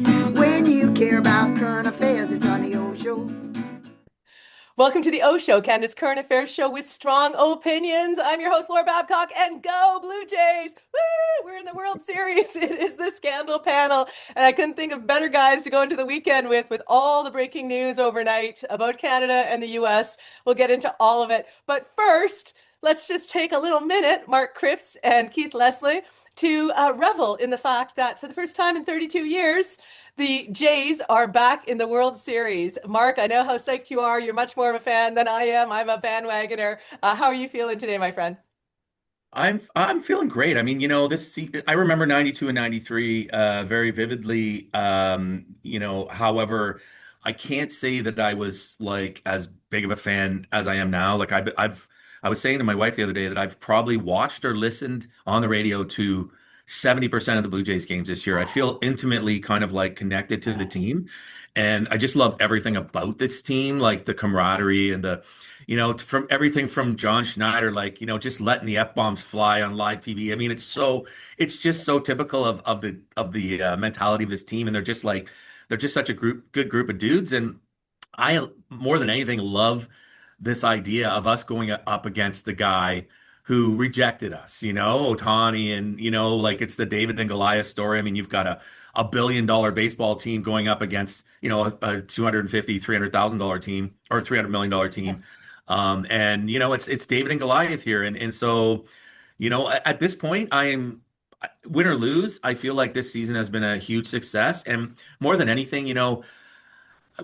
When you care about current affairs, it's on the OShow. Welcome to the OShow, Canada's current affairs show with strong opinions. I'm your host, Laura Babcock, and go Blue Jays! Woo! We're in the World Series. It is the scandal panel, and I couldn't think of better guys to go into the weekend with all the breaking news overnight about Canada and the US. We'll get into all of it. But first, let's just take a little minute, Mark Cripps and Keith Leslie, to revel in the fact that for the first time in 32 years, the Jays are back in the World Series. Mark, I know how psyched you are. You're much more of a fan than I am. I'm a bandwagoner. How are you feeling today, my friend? I'm feeling great. I mean, I remember 92 and 93 very vividly. However, I can't say that I was like as big of a fan as I am now. I was saying to my wife the other day that I've probably watched or listened on the radio to 70% of the Blue Jays games this year. I feel intimately kind of like connected to the team. And I just love everything about this team, like the camaraderie and from everything from John Schneider, just letting the F-bombs fly on live TV. I mean, it's just so typical of the mentality of this team. And they're just such a good group of dudes. And I, more than anything, love this idea of us going up against the guy who rejected us, Ohtani, and like it's the David and Goliath story. I mean, you've got a $1 billion baseball team going up against, a 250, $300,000 team or $300 million team. And it's David and Goliath here. And so, at this point, I am win or lose, I feel like this season has been a huge success. And more than anything,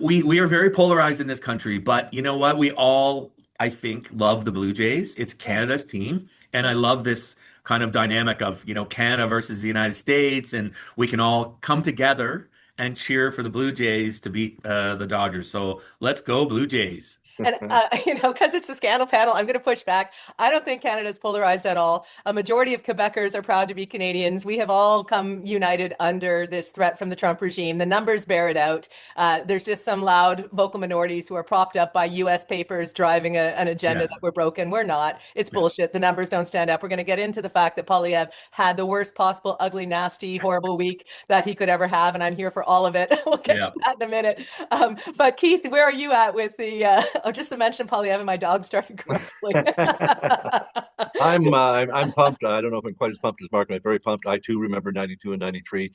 we are very polarized in this country, but you know what? We all, I think, love the Blue Jays. It's Canada's team, and I love this kind of dynamic of, Canada versus the United States, and we can all come together and cheer for the Blue Jays to beat the Dodgers. So let's go Blue Jays. And, because it's a scandal panel, I'm going to push back. I don't think Canada is polarized at all. A majority of Quebecers are proud to be Canadians. We have all come united under this threat from the Trump regime. The numbers bear it out. There's just some loud vocal minorities who are propped up by US papers driving an agenda Yeah. that we're broken. We're not. It's Yeah. bullshit. The numbers don't stand up. We're going to get into the fact that Poilievre had the worst possible, ugly, nasty, horrible week that he could ever have, and I'm here for all of it. We'll get to Yeah. that in a minute. But Keith, where are you at with the oh, just to mention Poilievre, my dog started grumbling. I'm pumped. I don't know if I'm quite as pumped as Mark, but I'm very pumped. I too remember 92 and 93.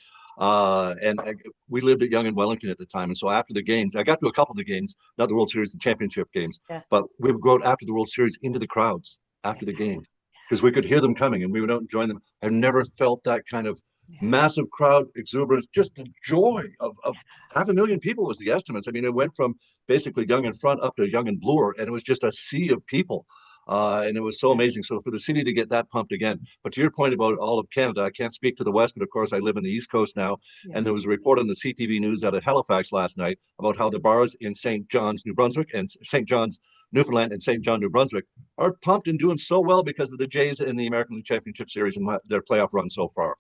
We lived at Yonge and Wellington at the time. And so after the games, I got to a couple of the games, not the World Series, the championship games, Yeah. but we would go out after the World Series into the crowds after the game because we could hear them coming and we would out and join them. I've never felt that kind of massive crowd exuberance, just the joy of 500,000 people was the estimates. I mean, it went from basically Yonge and Front up to Yonge and Bloor, and it was just a sea of people. And it was so amazing. So for the city to get that pumped again. But to your point about all of Canada, I can't speak to the West, but of course I live in the East Coast now. Yeah. And there was a report on the CTV News out of Halifax last night about how the bars in St. John's, New Brunswick, and St. John's, Newfoundland, and St. John, New Brunswick are pumped and doing so well because of the Jays in the American League Championship Series and their playoff run so far.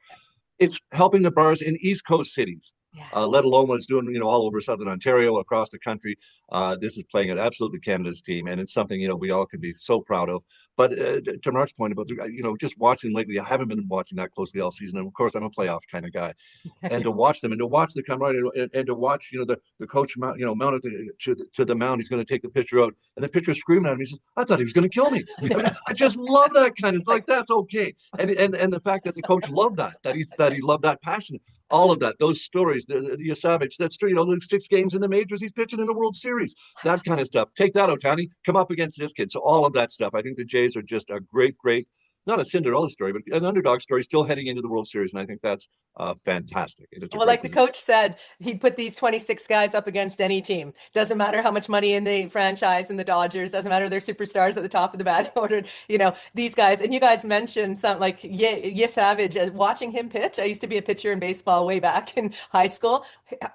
It's helping the bars in East Coast cities, let alone what it's doing, all over Southern Ontario, across the country. This is playing at absolutely Canada's team, and it's something, we all can be so proud of. But to Mark's point about, just watching lately, I haven't been watching that closely all season. And of course, I'm a playoff kind of guy. And to watch them and to watch the camaraderie and to watch, the coach, mounted to the mound, he's going to take the pitcher out. And the pitcher screaming at him. He says, I thought he was going to kill me. I just love that kind of like, that's okay. And the fact that the coach loved that he loved that passion, all of that, those stories, the Savage, that's true, like 6 games in the majors, he's pitching in the World Series, that kind of stuff. Take that, Ohtani, come up against this kid. So all of that stuff, I think the Jays are just a great, not a Cinderella story, but an underdog story still heading into the World Series. And I think that's fantastic. Well, like the coach said, he'd put these 26 guys up against any team. Doesn't matter how much money in the franchise and the Dodgers, doesn't matter they're superstars at the top of the batting order, these guys. And you guys mentioned something like, Savage, watching him pitch. I used to be a pitcher in baseball way back in high school.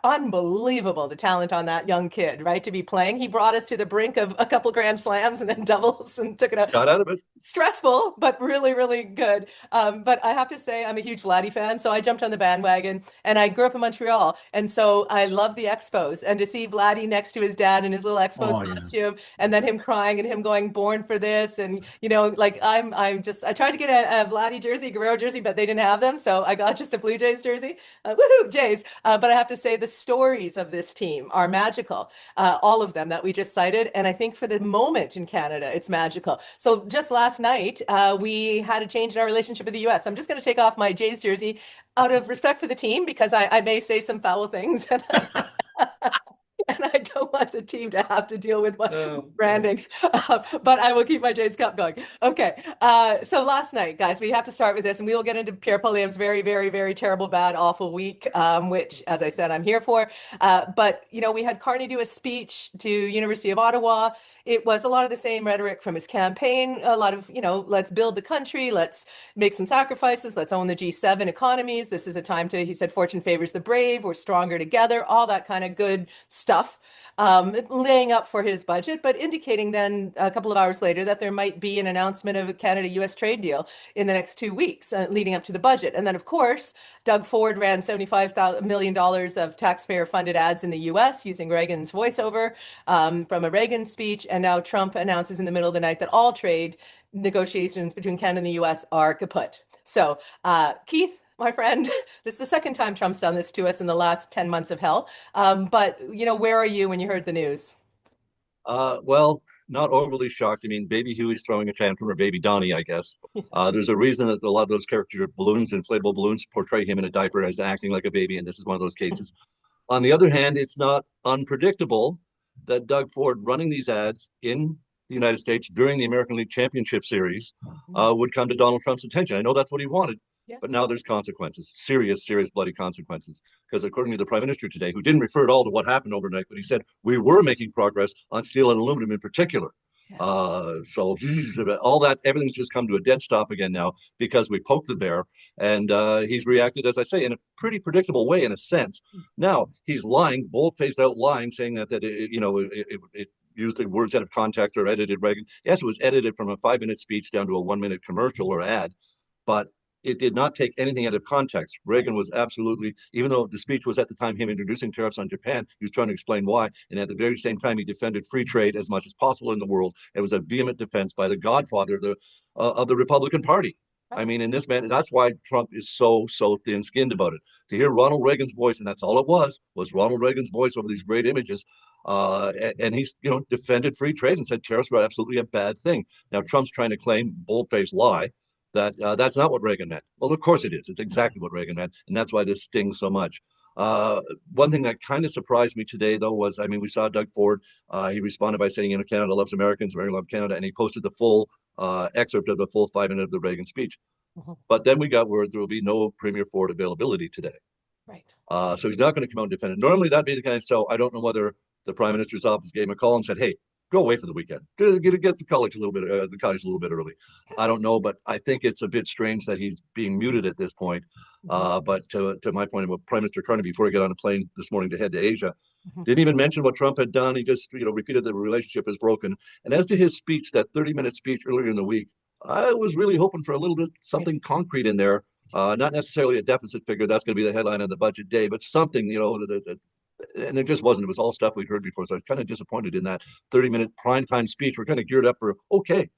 Unbelievable, the talent on that young kid, right? To be playing. He brought us to the brink of a couple grand slams and then doubles and took it out. Got out of it. Stressful, but really really, really good. But I have to say, I'm a huge Vladdy fan, so I jumped on the bandwagon, and I grew up in Montreal, and so I love the Expos, and to see Vladdy next to his dad in his little Expos Oh yeah. costume, and then him crying and him going, "Born for this," and like I tried to get a Vladdy jersey, Guerrero jersey, but they didn't have them, so I got just a Blue Jays jersey. Woohoo, Jays! But I have to say, the stories of this team are magical, all of them that we just cited, and I think for the moment in Canada, it's magical. So just last night, we had a change in our relationship with the U.S. I'm just going to take off my Jays jersey out of respect for the team because I may say some foul things. And I don't want the team to have to deal with my brandings, but I will keep my Jays Cup going. Okay, so last night, guys, we have to start with this, and we will get into Pierre Poilievre's very, very, very terrible, bad, awful week, which, as I said, I'm here for. But we had Carney do a speech to University of Ottawa. It was a lot of the same rhetoric from his campaign. A lot of let's build the country, let's make some sacrifices, let's own the G7 economies. This is a time to, he said, fortune favors the brave. We're stronger together. All that kind of good stuff. Laying up for his budget, but indicating then a couple of hours later that there might be an announcement of a Canada-US trade deal in the next 2 weeks leading up to the budget. And then, of course, Doug Ford ran $75 million of taxpayer-funded ads in the US using Reagan's voiceover from a Reagan speech. And now Trump announces in the middle of the night that all trade negotiations between Canada and the US are kaput. So, Keith, my friend, this is the second time Trump's done this to us in the last 10 months of hell. But, where are you when you heard the news? Well, not overly shocked. I mean, Baby Huey's throwing a tantrum, or Baby Donnie, I guess. There's a reason that a lot of those characters are balloons, inflatable balloons, portray him in a diaper as acting like a baby, and this is one of those cases. On the other hand, it's not unpredictable that Doug Ford running these ads in the United States during the American League Championship Series would come to Donald Trump's attention. I know that's what he wanted. Yeah. But now there's consequences, serious, bloody consequences. Because according to the Prime Minister today, who didn't refer at all to what happened overnight, but he said we were making progress on steel and aluminum in particular. Yeah. So all that, everything's just come to a dead stop again now because we poked the bear, and he's reacted, as I say, in a pretty predictable way in a sense. Now he's lying, bold-faced out lying, saying that it used the words out of context or edited Reagan. Yes, it was edited from a 5-minute speech down to a 1-minute commercial or ad, but it did not take anything out of context. Reagan was absolutely, even though the speech was at the time him introducing tariffs on Japan, he was trying to explain why. And at the very same time, he defended free trade as much as possible in the world. It was a vehement defense by the godfather of the Republican Party. I mean, in this man, that's why Trump is so thin-skinned about it. To hear Ronald Reagan's voice, and that's all it was Ronald Reagan's voice over these great images. And he's, defended free trade and said tariffs were absolutely a bad thing. Now, Trump's trying to claim, bold-faced lie, that that's not what Reagan meant. Well, of course it is. It's exactly what Reagan meant, and that's why this stings so much. One thing that kind of surprised me today, though, was, I mean, we saw Doug Ford. He responded by saying, Canada loves Americans, America loves Canada, and he posted the full excerpt of the full 5 minute of the Reagan speech. But then we got word there will be no Premier Ford availability today. Right. So he's not going to come out and defend it. Normally that'd be the kind of, so I don't know whether the Prime Minister's office gave him a call and said, hey, go away for the weekend. Get the college a little bit early. I don't know, but I think it's a bit strange that he's being muted at this point. But to my point about Prime Minister Carney, before he got on a plane this morning to head to Asia, didn't even mention what Trump had done. He just repeated the relationship is broken. And as to his speech, that 30-minute speech earlier in the week, I was really hoping for a little bit something concrete in there. Not necessarily a deficit figure. That's going to be the headline on the budget day, but something, and there just wasn't. It was all stuff we'd heard before. So I was kind of disappointed in that 30-minute primetime speech. We're kind of geared up for, okay,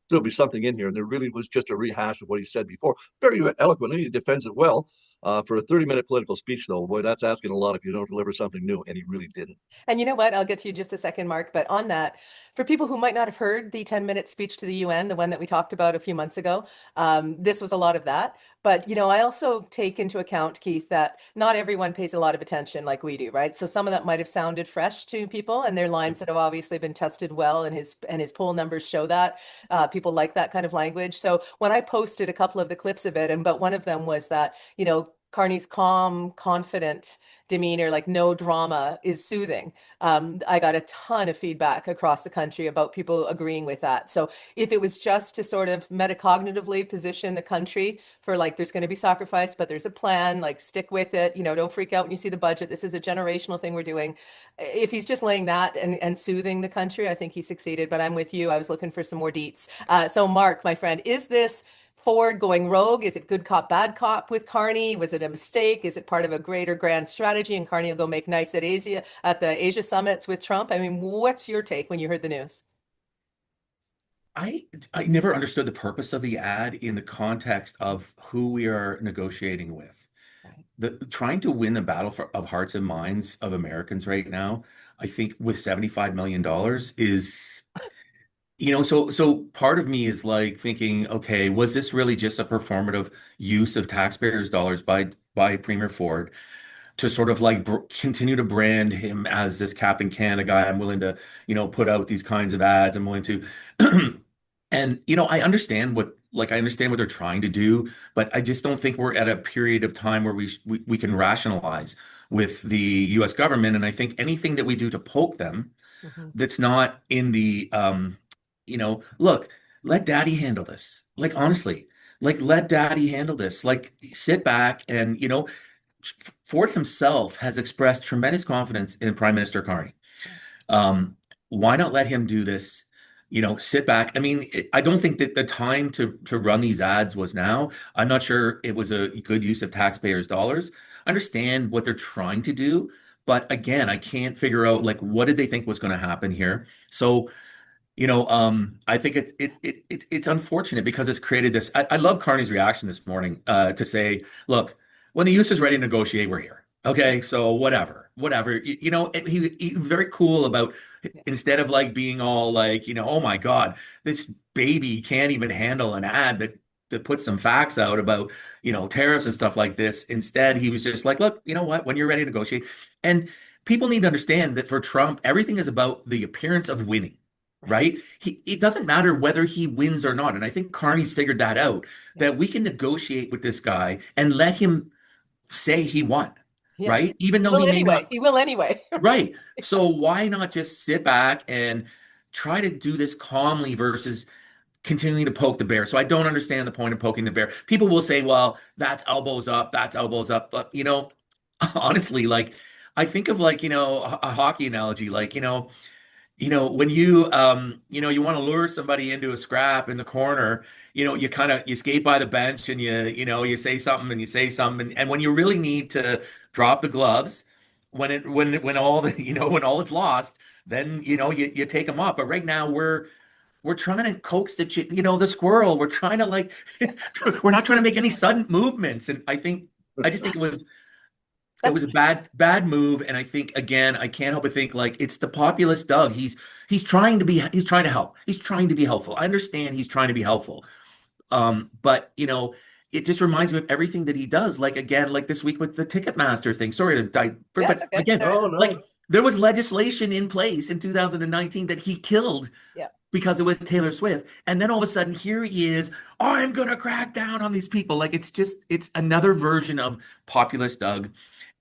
there'll be something in here. And there really was just a rehash of what he said before. Very eloquently, he defends it well. For a 30-minute political speech, though, boy, that's asking a lot if you don't deliver something new, and he really didn't. And you know what? I'll get to you just a second, Mark. But on that, for people who might not have heard the 10-minute speech to the UN, the one that we talked about a few months ago, this was a lot of that. But, I also take into account, Keith, that not everyone pays a lot of attention like we do, right? So some of that might have sounded fresh to people, and they're lines that have obviously been tested well, and his poll numbers show that. People like that kind of language. So when I posted a couple of the clips of it, but one of them was that, Carney's calm, confident demeanor, like no drama, is soothing. I got a ton of feedback across the country about people agreeing with that. So if it was just to sort of metacognitively position the country for like, there's going to be sacrifice, but there's a plan, like stick with it, don't freak out when you see the budget. This is a generational thing we're doing. If he's just laying that and soothing the country, I think he succeeded, but I'm with you. I was looking for some more deets. So Mark, my friend, is this Ford going rogue? Is it good cop, bad cop with Carney? Was it a mistake? Is it part of a greater grand strategy? And Carney will go make nice at the Asia summits with Trump. I mean, what's your take when you heard the news? I I never understood the purpose of the ad in the context of who we are negotiating with. Right. The trying to win the battle of hearts and minds of Americans right now, I think with $75 million is, so part of me is like thinking, okay, was this really just a performative use of taxpayers' dollars by Premier Ford to sort of like continue to brand him as this Captain Canada guy? I'm willing to, put out these kinds of ads. I'm willing to, and I understand what they're trying to do, but I just don't think we're at a period of time where we can rationalize with the U.S. government. And I think anything that we do to poke them Mhm. that's not in the look, let daddy handle this. Like honestly, like let daddy handle this. Like sit back and Ford himself has expressed tremendous confidence in Prime Minister Carney. Um, why not let him do this? Sit back. I mean, I don't think that the time to run these ads was now. I'm not sure it was a good use of taxpayers' dollars. I understand what they're trying to do, but again, I can't figure out like what did they think was going to happen here. So I think it's unfortunate because it's created this. I love Carney's reaction this morning to say, look, when the youth is ready to negotiate, we're here. Okay, so whatever. He was very cool about Yeah. instead of like being all like, oh my God, this baby can't even handle an ad that puts some facts out about, tariffs and stuff like this. Instead, he was just like, look, you know what? When you're ready to negotiate, and people need to understand that for Trump, everything is about the appearance of winning. Right. Right? It doesn't matter whether he wins or not. And I think Carney's figured that out, Yeah. that we can negotiate with this guy and let him say he won, Yeah. right? Even He though will he may anyway. not, He will anyway. right? So why not just sit back and try to do this calmly versus continuing to poke the bear? So I don't understand the point of poking the bear. People will say, well, that's elbows up, that's elbows up. But, honestly, like, I think of like, a hockey analogy, like, when you want to lure somebody into a scrap in the corner, you kind of you skate by the bench and you say something and you say something and when you really need to drop the gloves, when all the when all is lost, then you take them up. But right now we're trying to coax the squirrel. We're trying to like we're not trying to make any sudden movements. And I just think it was That's a bad move, and I think again I can't help but think like it's the populist Doug. He's trying to help. He's trying to be helpful. I understand he's trying to be helpful. But it just reminds me of everything that he does. Like again, like this week with the Ticketmaster thing. Sorry to die, yeah, it's but okay. again, No, Oh like no. there was legislation in place in 2019 that he killed yeah. because it was Taylor Swift. And then all of a sudden, here he is. I'm gonna crack down on these people. Like it's another version of populist Doug.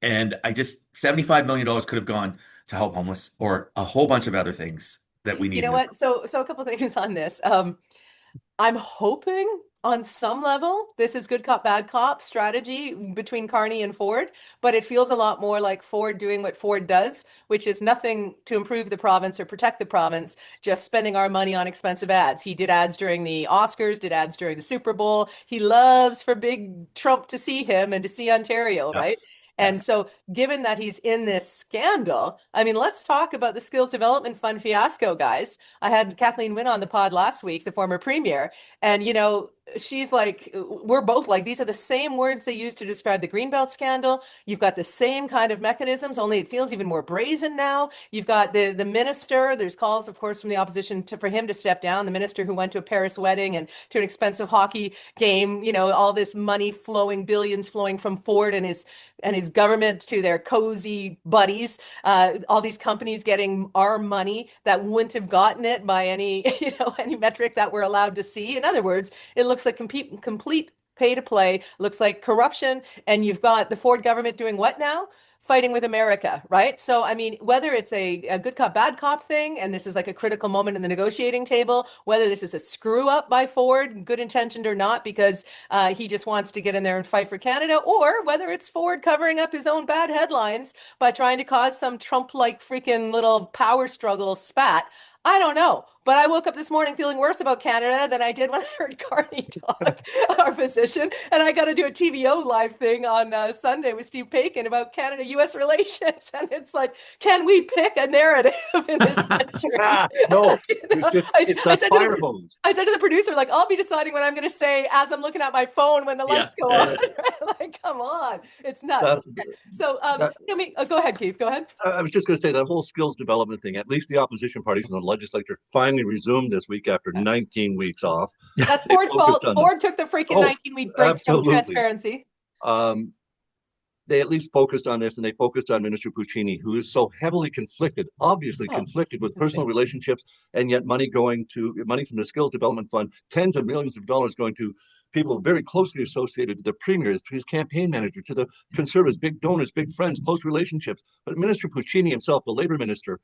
And $75 million could have gone to help homeless or a whole bunch of other things that we You need know in this. what? So a couple things on this. I'm hoping on some level this is good cop, bad cop strategy between Carney and Ford, but it feels a lot more like Ford doing what Ford does, which is nothing to improve the province or protect the province, just spending our money on expensive ads. He did ads during the Oscars, did ads during the Super Bowl. He loves for big Trump to see him and to see Ontario, right? Yes. And Yes. so, given that he's in this scandal, I mean, let's talk about the Skills Development Fund fiasco, guys. I had Kathleen Wynne on the pod last week, the former premier, and she's like, we're both like, these are the same words they used to describe the Greenbelt scandal. You've got the same kind of mechanisms, only it feels even more brazen now. You've got the minister. There's calls, of course, from the opposition for him to step down. The minister who went to a Paris wedding and to an expensive hockey game. All this money flowing, billions flowing from Ford and his government to their cozy buddies. All these companies getting our money that wouldn't have gotten it by any any metric that we're allowed to see. In other words, it looks like complete pay to play, looks like corruption, and you've got the Ford government doing what now? Fighting with America, right? So, I mean, whether it's a good cop, bad cop thing, and this is like a critical moment in the negotiating table, whether this is a screw up by Ford, good intentioned or not, because he just wants to get in there and fight for Canada, or whether it's Ford covering up his own bad headlines by trying to cause some Trump like freaking little power struggle spat. I don't know, but I woke up this morning feeling worse about Canada than I did when I heard Carney talk our position. And I got to do a TVO live thing on Sunday with Steve Paikin about Canada-US relations. And it's like, can we pick a narrative in this country? No, You know, it's that fire hose. I said to the producer, like, I'll be deciding what I'm going to say as I'm looking at my phone when the lights go on. Like, come on, it's nuts. That, So, that, go ahead, Keith. Go ahead. I was just going to say that whole skills development thing. At least the opposition parties in the legislature finally resumed this week after 19 weeks off. That's They Ford's focused fault. on Ford this. took the freaking Oh, 19-week break from absolutely. transparency. They at least focused on this, and they focused on Minister Puccini, who is so heavily conflicted, obviously conflicted with personal relationships, and yet money from the Skills Development Fund, tens of millions of dollars going to people very closely associated to the premier, to his campaign manager, to the Conservatives, big donors, big friends, close relationships. But Minister Puccini himself, the Labour Minister,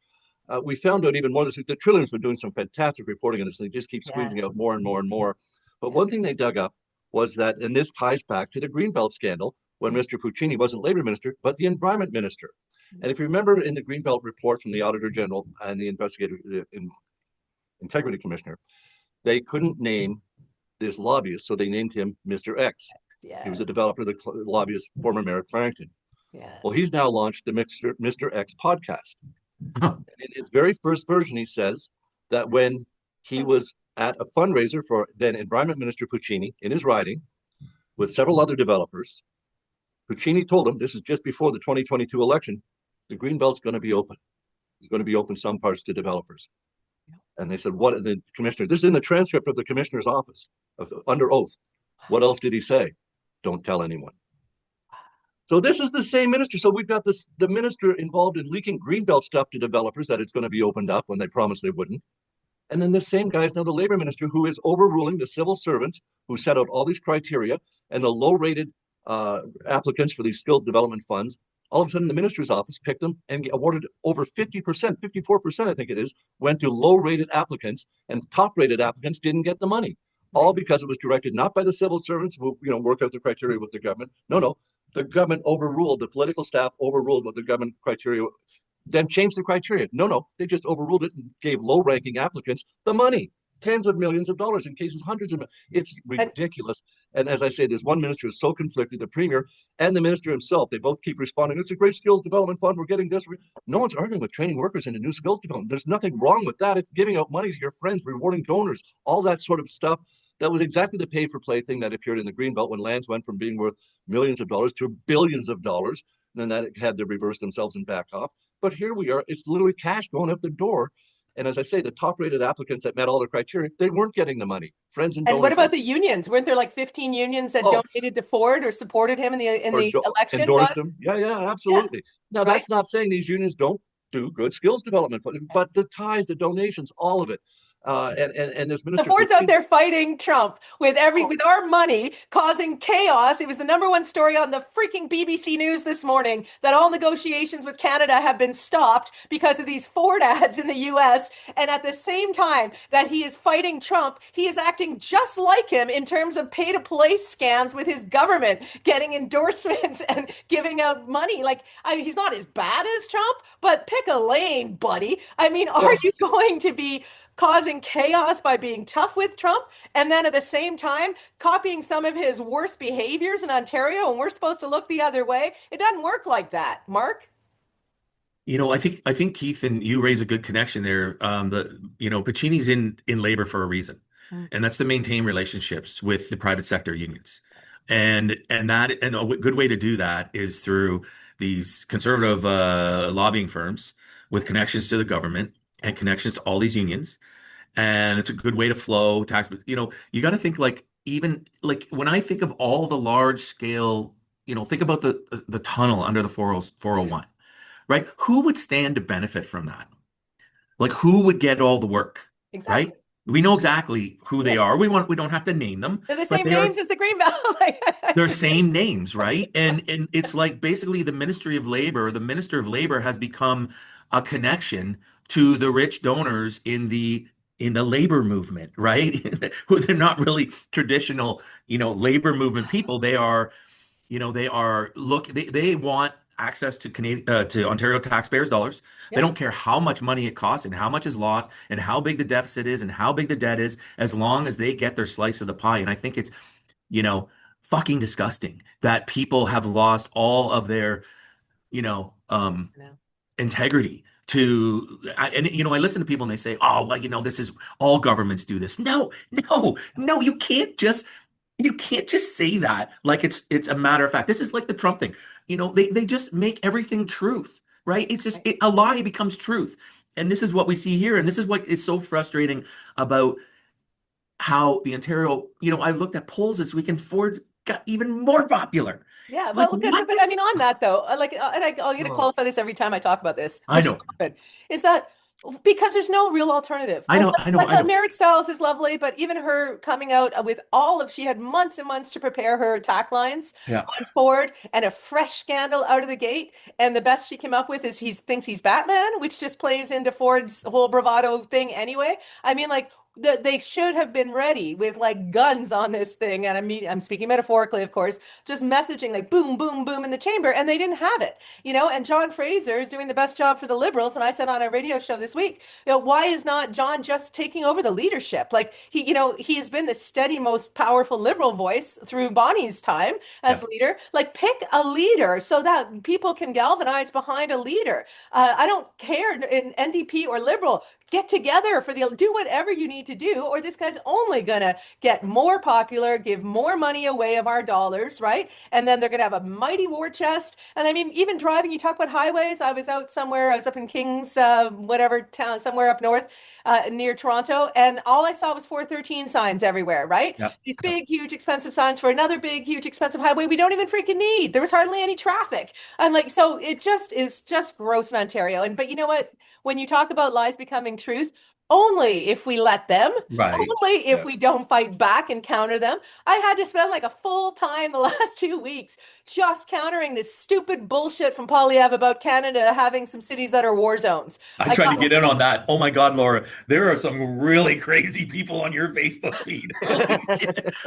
we found out even more this week. The Trillium's been doing some fantastic reporting on this, and they just keep squeezing out more and more and more. But one thing they dug up was that, and this ties back to the Greenbelt scandal, when Mr. Puccini wasn't Labour Minister, but the Environment Minister. And if you remember in the Greenbelt report from the Auditor General and the Integrity Commissioner, they couldn't name this lobbyist, so they named him Mr. X. Yeah. He was a developer, the lobbyist, former Mayor Clarington. Yeah. Well, he's now launched the Mr. X podcast. And in his very first version, he says that when he was at a fundraiser for then Environment Minister Puccini in his riding with several other developers, Puccini told him, this is just before the 2022 election, the Greenbelt's going to be open. It's going to be open some parts to developers. And they said, what? And the commissioner, this is in the transcript of the commissioner's office, under oath. What else did he say? Don't tell anyone. So this is the same minister. So we've got the minister involved in leaking Greenbelt stuff to developers that it's going to be opened up when they promised they wouldn't. And then this same guy is now the Labour minister who is overruling the civil servants who set out all these criteria and the low-rated applicants for these skilled development funds. All of a sudden, the minister's office picked them and awarded over 50%, 54%, I think it is, went to low-rated applicants, and top-rated applicants didn't get the money. All because it was directed not by the civil servants who work out the criteria with the government. No, the government overruled, the political staff overruled what the government criteria, then changed the criteria. No, they just overruled it and gave low-ranking applicants the money. Tens of millions of dollars, in cases hundreds of millions. It's ridiculous. And as I say, there's one minister who's so conflicted, the premier and the minister himself, they both keep responding, it's a great skills development fund, we're getting this. No one's arguing with training workers into new skills development. There's nothing wrong with that. It's giving out money to your friends, rewarding donors, all that sort of stuff. That was exactly the pay-for-play thing that appeared in the Greenbelt when lands went from being worth millions of dollars to billions of dollars. And then that had to reverse themselves and back off. But here we are, it's literally cash going out the door. And as I say, the top-rated applicants that met all the criteria, they weren't getting the money. Friends and donors. And what about the unions? Weren't there like 15 unions that donated to Ford or supported him in the election? Endorsed him? Yeah, absolutely. Yeah. Now, that's not saying these unions don't do good skills development, but the ties, the donations, all of it. And this minister, the Ford's out there fighting Trump with our money, causing chaos. It was the #1 story on the freaking BBC News this morning that all negotiations with Canada have been stopped because of these Ford ads in the US. And at the same time that he is fighting Trump, he is acting just like him in terms of pay-to-play scams with his government, getting endorsements and giving out money. He's not as bad as Trump, but pick a lane, buddy. I mean, are you going to be causing chaos by being tough with Trump, and then at the same time copying some of his worst behaviors in Ontario, and we're supposed to look the other way? It doesn't work like that, Mark. I think Keith, and you raise a good connection there. Puccini's in labor for a reason, and that's to maintain relationships with the private sector unions, and a good way to do that is through these conservative lobbying firms with connections to the government and connections to all these unions. And it's a good way to flow tax. You got to think even when I think of all the large scale, think about the tunnel under the 401, right? Who would stand to benefit from that? Who would get all the work, exactly. Right? We know exactly who they are. We don't have to name them. They're the same names as the Greenbelt. They're same names, right? And it's basically the Minister of Labor has become a connection to the rich donors in the labor movement, right? Who they're not really traditional, labor movement people. They are, they want access to to Ontario taxpayers' dollars. They don't care how much money it costs and how much is lost and how big the deficit is and how big the debt is, as long as they get their slice of the pie. And I think it's, you know, fucking disgusting that people have lost all of their, you know, integrity to, and you know, I listen to people and they say, oh, well, you know, this is all governments do this. No, no, no, you can't just say that like it's a matter of fact. This is like the Trump thing. You know, they just make everything truth, right? It's just a lie becomes truth. And this is what we see here. And this is what is so frustrating about how the Ontario, you know, I looked at polls this week and Ford's got even more popular. Yeah, Like, well, because, what? but I mean, on that though, and I'll get to qualify this every time I talk about this. I know. Is that because there's no real alternative. I know. Merit Stiles is lovely, but even her coming out with she had months and months to prepare her attack lines on Ford and a fresh scandal out of the gate. And the best she came up with is he thinks he's Batman, which just plays into Ford's whole bravado thing anyway. I mean, like, they should have been ready with like guns on this thing. And I'm speaking metaphorically, of course, just messaging like boom, boom, boom in the chamber. And they didn't have it, you know, and John Fraser is doing the best job for the Liberals. And I said on a radio show this week, you know, why is not John just taking over the leadership? Like he, you know, he has been the steady, most powerful Liberal voice through Bonnie's time as leader. Like pick a leader so that people can galvanize behind a leader. I don't care in NDP or Liberal, get together do whatever you need to do, or this guy's only gonna get more popular, give more money away of our dollars, right? And then they're gonna have a mighty war chest. And I mean, even driving, you talk about highways. I was out somewhere, I was up in Kings, whatever town, somewhere up north, near Toronto, and all I saw was 413 signs everywhere, right? These big, huge, expensive signs for another big, huge, expensive highway we don't even freaking need. There was hardly any traffic. I'm like, so it just is just gross in Ontario. But you know what? When you talk about lies becoming truth, only if we let them, only if we don't fight back and counter them. I had to spend like a full time the last 2 weeks just countering this stupid bullshit from Poilievre about Canada having some cities that are war zones. I tried to get in on that. Oh my God, Laura, there are some really crazy people on your Facebook feed.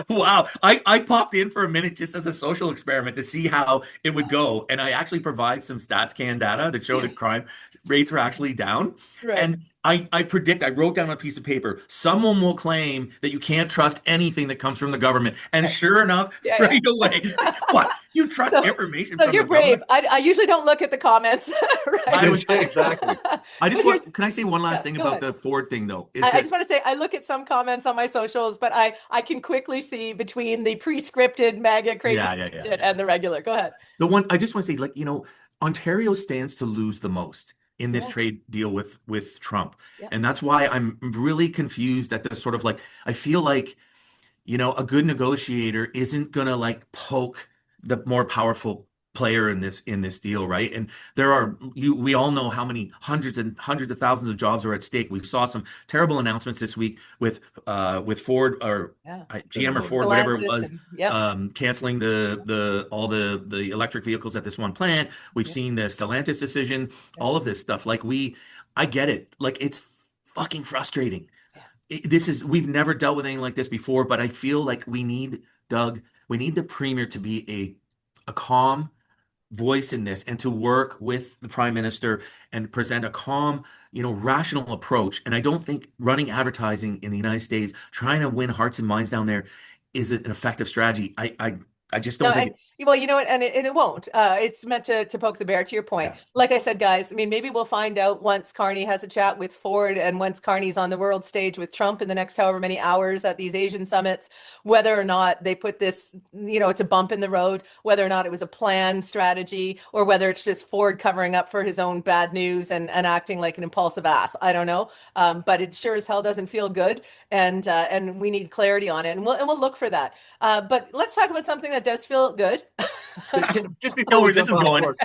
Wow. I popped in for a minute just as a social experiment to see how it would go. And I actually provide some StatsCan data that show that crime rates are actually down. And I predict, I wrote down on a piece of paper, someone will claim that you can't trust anything that comes from the government. And sure enough, right away, what? You trust information from you're the brave. government? I usually don't look at the comments. Exactly. Can I say one last thing about the Ford thing, though? I just want to say, I look at some comments on my socials, but I can quickly see between the pre-scripted mega crazy shit and the regular. Go ahead. The one, I just want to say, like, you know, Ontario stands to lose the most in this trade deal with Trump. And that's why I'm really confused at the sort of like, I feel like, you know, a good negotiator isn't gonna like poke the more powerful player in this deal, right? And we all know how many hundreds and hundreds of thousands of jobs are at stake. We saw some terrible announcements this week with Ford or GM or Ford, whatever it was, canceling all the electric vehicles at this one plant. We've seen the Stellantis decision, all of this stuff. Like I get it. Like it's fucking frustrating. We've never dealt with anything like this before, but I feel like we need the Premier to be a calm voice in this and to work with the Prime Minister and present a calm, you know, rational approach. And I don't think running advertising in the United States, trying to win hearts and minds down there is an effective strategy. I just don't think. Well, you know what, and it won't. It's meant to poke the bear. To your point, like I said, guys. I mean, maybe we'll find out once Carney has a chat with Ford, and once Carney's on the world stage with Trump in the next however many hours at these Asian summits, whether or not they put this, you know, it's a bump in the road, whether or not it was a planned strategy, or whether it's just Ford covering up for his own bad news and acting like an impulsive ass. I don't know, but it sure as hell doesn't feel good, and we need clarity on it, and we'll look for that. But let's talk about something that does feel good. Just before we jump off Ford,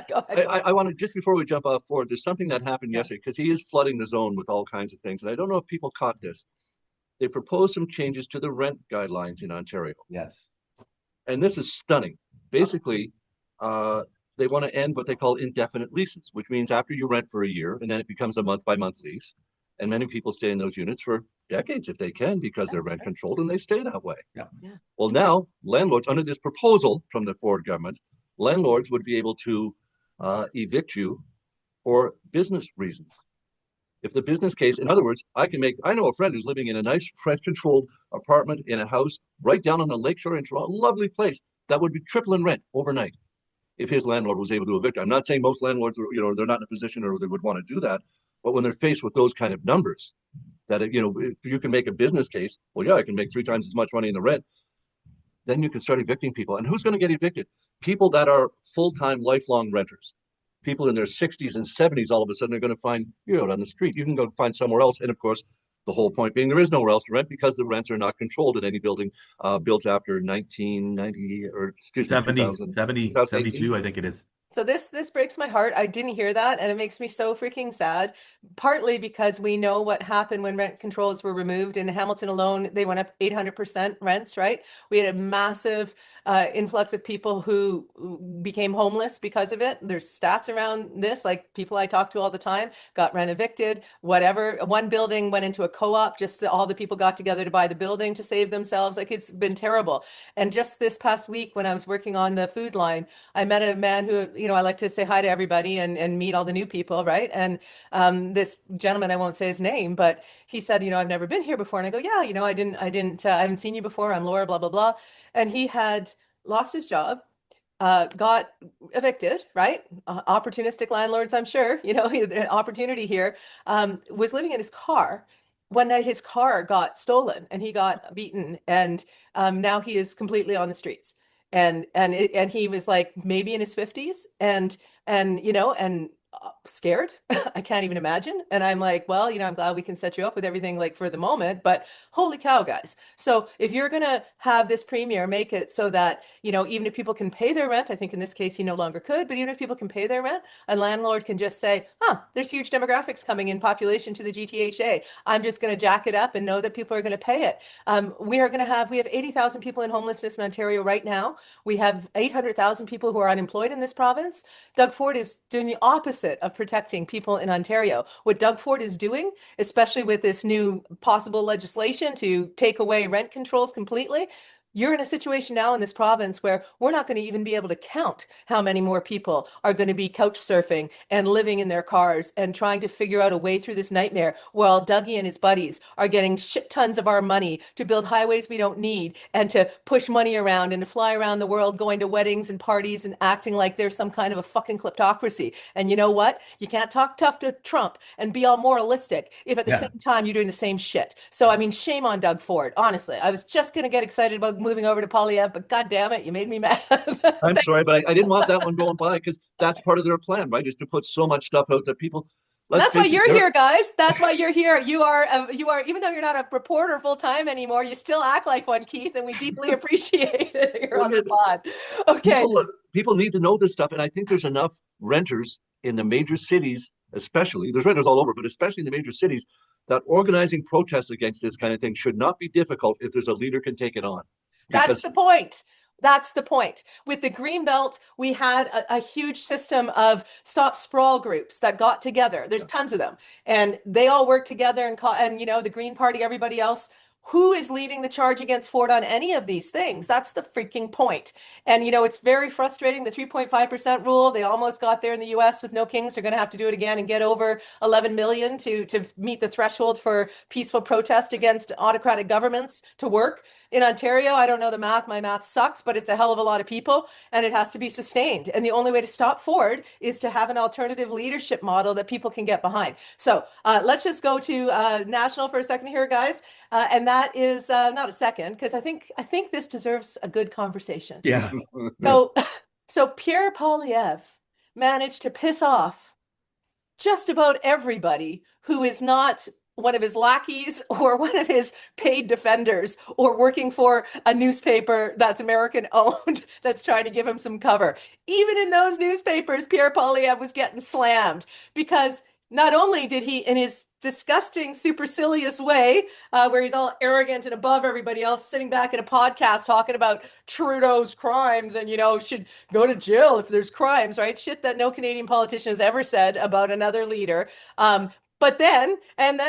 I want to, just before we jump off Ford, there's something that happened yesterday because he is flooding the zone with all kinds of things. And I don't know if people caught this. They proposed some changes to the rent guidelines in Ontario. Yes. And this is stunning. Basically, they want to end what they call indefinite leases, which means after you rent for a year and then it becomes a month-by-month lease. And many people stay in those units for decades if they can because they're rent controlled and they stay that way. Well, now landlords, under this proposal from the Ford government, landlords would be able to evict you for business reasons. If the business case, in other words, I know a friend who's living in a nice rent-controlled apartment in a house right down on the lakeshore in Toronto, lovely place that would be triple in rent overnight if his landlord was able to evict. I'm not saying most landlords, they're not in a position or they would want to do that, but when they're faced with those kind of numbers, that if you can make a business case, well, yeah, I can make 3 times as much money in the rent. Then you can start evicting people. And who's going to get evicted? People that are full-time, lifelong renters. People in their 60s and 70s, all of a sudden, are going to find you out on the street. You can go find somewhere else. And of course, the whole point being there is nowhere else to rent because the rents are not controlled in any building built after 1990 or excuse me, 70, 72, I think it is. So this breaks my heart. I didn't hear that, and it makes me so freaking sad. Partly because we know what happened when rent controls were removed. In Hamilton alone, they went up 800% rents, right? We had a massive influx of people who became homeless because of it. There's stats around this, like people I talk to all the time got rent evicted, whatever. One building went into a co-op, just all the people got together to buy the building to save themselves. Like, it's been terrible. And just this past week, when I was working on the food line, I met a man who, I like to say hi to everybody and meet all the new people, right? And this gentleman, I won't say his name, but he said, I've never been here before. And I go, yeah, I haven't seen you before. I'm Laura, blah, blah, blah. And he had lost his job, got evicted, right? Opportunistic landlords, I'm sure, opportunity here, was living in his car. One night his car got stolen and he got beaten, and now he is completely on the streets. And he was like maybe in his 50s and scared. I can't even imagine. And I'm like, well, I'm glad we can set you up with everything like for the moment, but holy cow, guys. So if you're going to have this premier make it so that, even if people can pay their rent, I think in this case he no longer could, but even if people can pay their rent, a landlord can just say, there's huge demographics coming in population to the GTHA. I'm just going to jack it up and know that people are going to pay it. We have 80,000 people in homelessness in Ontario right now. We have 800,000 people who are unemployed in this province. Doug Ford is doing the opposite of protecting people in Ontario. What Doug Ford is doing, especially with this new possible legislation to take away rent controls completely, you're in a situation now in this province where we're not going to even be able to count how many more people are going to be couch surfing and living in their cars and trying to figure out a way through this nightmare while Dougie and his buddies are getting shit tons of our money to build highways we don't need and to push money around and to fly around the world going to weddings and parties and acting like there's some kind of a fucking kleptocracy. And you know what? You can't talk tough to Trump and be all moralistic if at the same time you're doing the same shit. So, I mean, shame on Doug Ford. Honestly, I was just going to get excited about moving over to Poilievre, but God damn it, you made me mad. I'm sorry, but I didn't want that one going by because that's part of their plan, right? Is to put so much stuff out that people. That's why you're here, guys. That's why you're here. You are, even though you're not a reporter full time anymore, you still act like one, Keith, and we deeply appreciate it. You're on the pod. Okay. People need to know this stuff, and I think there's enough renters in the major cities, especially. There's renters all over, but especially in the major cities, that organizing protests against this kind of thing should not be difficult if there's a leader can take it on. That's the point. That's the point. With the Greenbelt, we had a huge system of stop sprawl groups that got together. There's tons of them, and they all work together and the Green Party, everybody else. Who is leading the charge against Ford on any of these things? That's the freaking point. And, it's very frustrating. The 3.5% rule, they almost got there in the US with no kings. They're going to have to do it again and get over 11 million to meet the threshold for peaceful protest against autocratic governments to work. In Ontario, I don't know the math. My math sucks, but it's a hell of a lot of people and it has to be sustained. And the only way to stop Ford is to have an alternative leadership model that people can get behind. So let's just go to national for a second here, guys. And that is not a second, because I think this deserves a good conversation. Yeah. So Pierre Poilievre managed to piss off just about everybody who is not one of his lackeys or one of his paid defenders or working for a newspaper that's American owned that's trying to give him some cover. Even in those newspapers, Pierre Poilievre was getting slammed because not only did he, in his disgusting, supercilious way, where he's all arrogant and above everybody else, sitting back in a podcast talking about Trudeau's crimes and, should go to jail if there's crimes, right? Shit that no Canadian politician has ever said about another leader. But then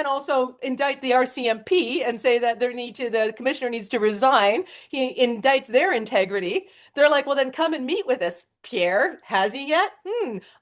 also indict the RCMP and say that the commissioner needs to resign. He indicts their integrity. They're like, well, then come and meet with us. Pierre, has he yet?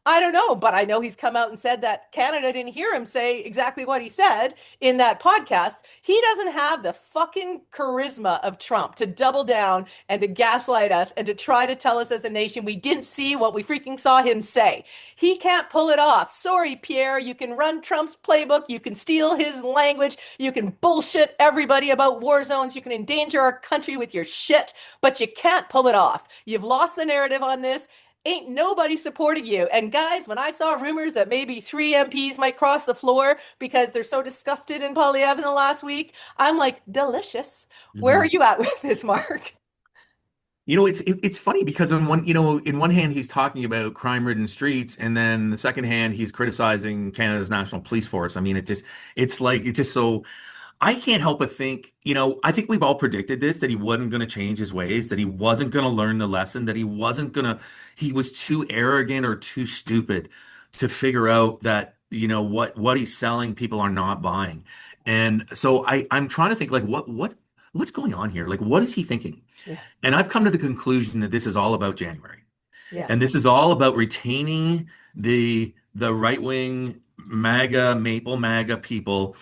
I don't know, but I know he's come out and said that Canada didn't hear him say exactly what he said in that podcast. He doesn't have the fucking charisma of Trump to double down and to gaslight us and to try to tell us as a nation we didn't see what we freaking saw him say. He can't pull it off. Sorry, Pierre, you can run Trump's playbook, you can steal his language, you can bullshit everybody about war zones, you can endanger our country with your shit, but you can't pull it off. You've lost the narrative on this. Ain't nobody supporting you. And guys, when I saw rumors that maybe 3 MPs might cross the floor because they're so disgusted in Poilievre in the last week, I'm like, delicious. Where are you at with this, Mark? You know, it's funny because in one hand he's talking about crime-ridden streets, and then the second hand he's criticizing Canada's National Police Force. I mean, it's just so. I can't help but think, I think we've all predicted this, that he wasn't going to change his ways, that he wasn't going to learn the lesson, that he was too arrogant or too stupid to figure out that, what he's selling, people are not buying. And so I'm trying to think, like, what's going on here? Like, what is he thinking? Yeah. And I've come to the conclusion that this is all about January. Yeah. And this is all about retaining the right-wing Maple MAGA people